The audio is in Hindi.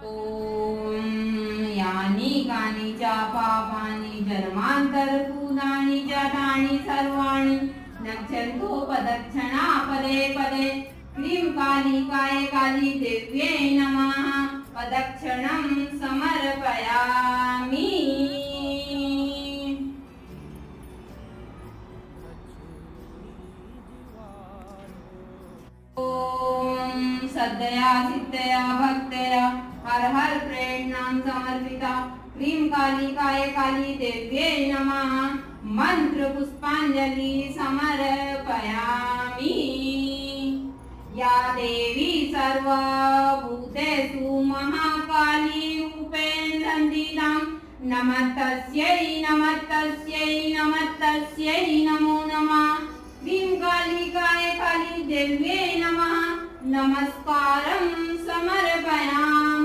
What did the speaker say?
ओम यानी कानी च पापानि जन्मान्तरभूतानि च तानि सर्वाणि नश्यन्तो पदक्षणा पदे पदे क्लीं कालिकाय काली देव्यै नमः पदक्षणं समर्पयामि। ओम सद्दया सिद्धया भक्तया हर हर प्रेरणां समर्पिता क्लीं कालिकाय काली देव्यै नमः मंत्र पुष्पांजलि समर्पयामि। या देवी सर्वभूतेषु महाकाली रूपेण संस्थिता नमस्तस्यै नमस्तस्यै नमस्तस्यै नमो नमः। क्लीं कालिकाय काली देव्यै नमः नमस्कारं समर्पयामि।